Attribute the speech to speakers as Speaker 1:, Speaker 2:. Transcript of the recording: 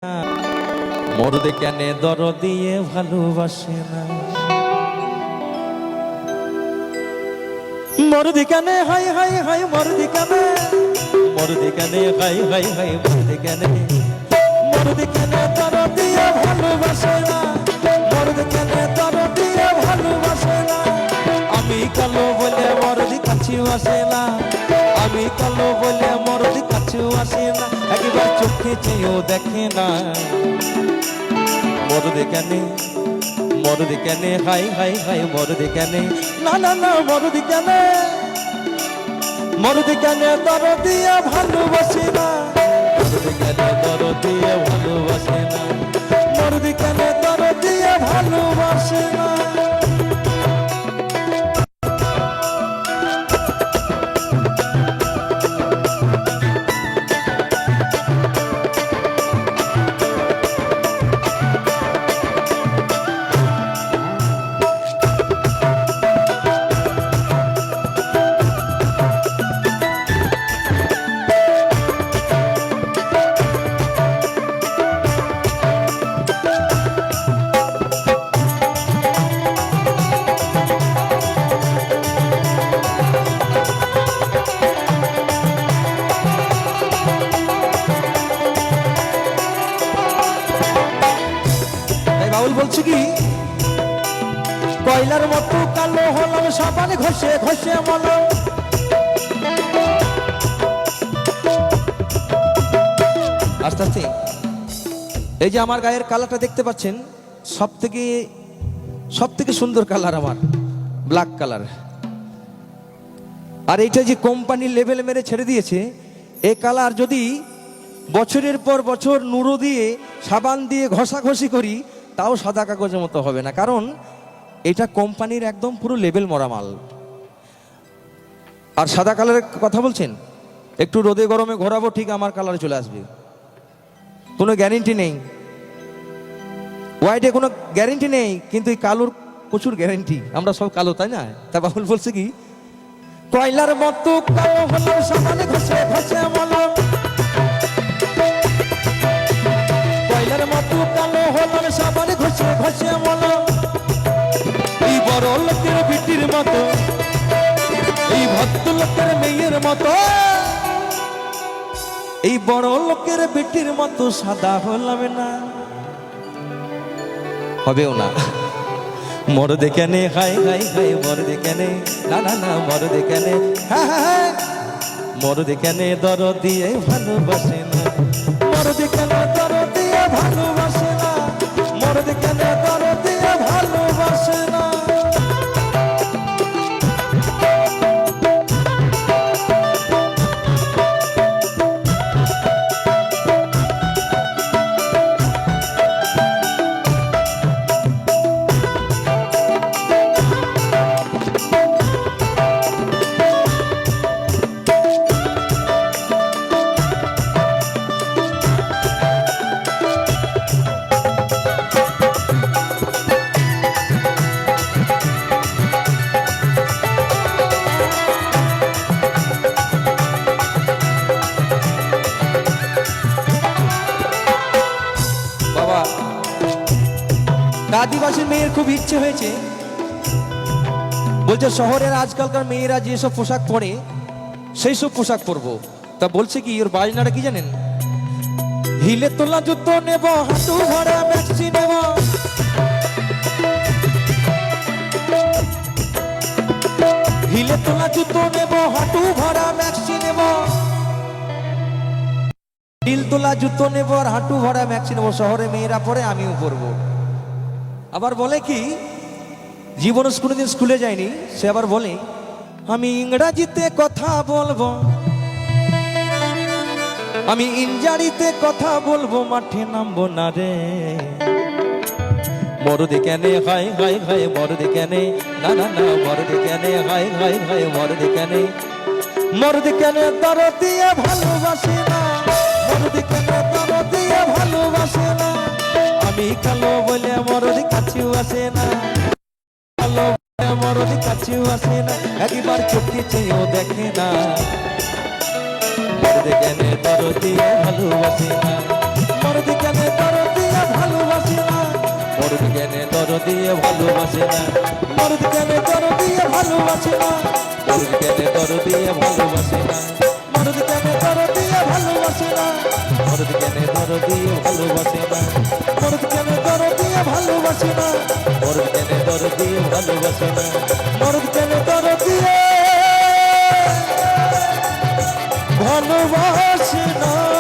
Speaker 1: মরদ কেন দর দিয়ে ভালোবাসে না, মরদ কেন হাই হাই হাই, মরদ কেন, মরদ কেন হাই হাই হাই, মরদ কেন, মরদ কেন দর দিয়ে ভালোবাসে না, মরদ কেন দর দিয়ে ভালোবাসে না। আমি কালো বলে মরদ কাছেও আসে না, আমি কালো বলে মরদ কাছেও আসে না, একবার চোখে চেয়েও দেখে না। মরদ কেন, মরদ কেন হাই হাই হাই, মরদ কেন, না না না মরদ কেন, মরদ কেন দর দিয়ে ভালোবাসে না, মরদ কেন দর দিয়ে ভালোবাসে না, মরদ কেন দর দিয়ে ভালোবাসে না। বাউল বলছি কি, কয়লার মতো কালো হলাম সাবান ঘষে ঘষে মলাম, আস্তে আস্তে। এই যে আমার গায়ের কালারটা দেখতে পাচ্ছেন, সব থেকে সুন্দর কালার আমার ব্ল্যাক কালার। আর এইটা যে কোম্পানি লেভেল মেরে ছেড়ে দিয়েছে, এই কালার যদি বছরের পর বছর নুরো দিয়ে সাবান দিয়ে ঘষাঘষি করি তাও সাদা কাগজের মতো হবে না, কারণ এটা কোম্পানির একদম পুরো লেবেল মরা মাল। আর সাদা কালারের কথা বলছেন, একটু রোদে গরমে ঘোরাবো ঠিক আমার কালারে চলে আসবে, কোনো গ্যারেন্টি নেই। হোয়াইটে কোনো গ্যারেন্টি নেই, কিন্তু এই কালোর প্রচুর গ্যারেন্টি। আমরা সব কালো, তাই না? তা বাবুল বলছে কি, কয়লার মতো কালো হলাম সাবানে ঘষে ঘষে মলাম, কয়লার মতো কালো হলাম সাবানে ঘষে ঘষে মলাম। এই বড় লোকের বিটির মতো, এই ভদ্র লোকের মেয়ের মতো, এই বড় লোকের বিটির মতো সাদা হলাম না, হবেও না। মরদ কেন হাই হাই হাই, মরদ কেন, না না না মরদ কেন, হ্যাঁ হ্যাঁ, মরদ কেন দর দিয়ে ভালোবাসে না, মরদ কেন দর দিয়ে ভালোবাসে না, মরদ কেন দর দিয়ে ভালোবাসে না। আদিবাসী মেয়ের খুব ইচ্ছে হয়েছে, বলছে শহরের আজকালকার মেয়েরা যেসব পোশাক পরে সেই সব পোশাক পরবো। তা বলছে কি, ওর বাজনাটা কি জানেন, হিলে তোলা জুতো নেব, হাঁটু ভরা ম্যাক্সি নেব, হিলে তোলা জুতো নেব, হাঁটু ভরা ম্যাক্সি নেব, হিল তোলা জুতো নেব আর হাঁটু ভরা ম্যাক্সি নেব। শহরে মেয়েরা পরে, আমিও পরবো। আবার বলে কি, জীবন কোনোদিন স্কুলে যায়নি, সে আবার বলে আমি ইংরাজিতে কথা বলবো, আমি ইংরাজিতে কথা বলবো, মাঠে নামবো না রে। মরদ কেন হাই হাই হাই, মরদ কেন, না না না মরদ কেন হাই হাই হাই, মরদ কেন, মরদ কেন দর দিয়ে ভালোবাসে না, মরদ কেন দর দিয়ে ভালোবাসে না। আমি কালো বলে মরদ কাছেও আসে না, কালো বলে মরদ কাছেও আসে না, একবার চোখে চেয়েও দেখে না। মরদ কেন দর দিয়ে ভালোবাসে না, মরদ কেন দর দিয়ে ভালোবাসে না মরদ কেন দর দিয়ে ভালোবাসে না মরদ কেন দর দিয়ে ভালোবাসে না মরদ কেন দর দিয়ে ভালোবাসে না মরদ কেন দর দিয়ে ভালোবাসে না মরদ কেন দর দিয়ে ভালোবাসে না মরদ কেন দর দিয়ে ভালোবাসে না মরদ কেন দর দিয়ে ভালোবাসে না